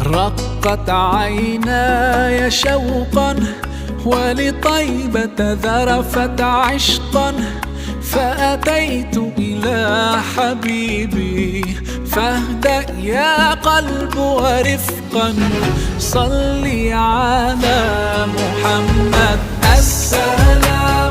رقت عيناي شوقا ولطيبة ذرفت عشقا، فأتيت إلى حبيبي فاهدأ يا قلب ورفقا. صلي على محمد. السلام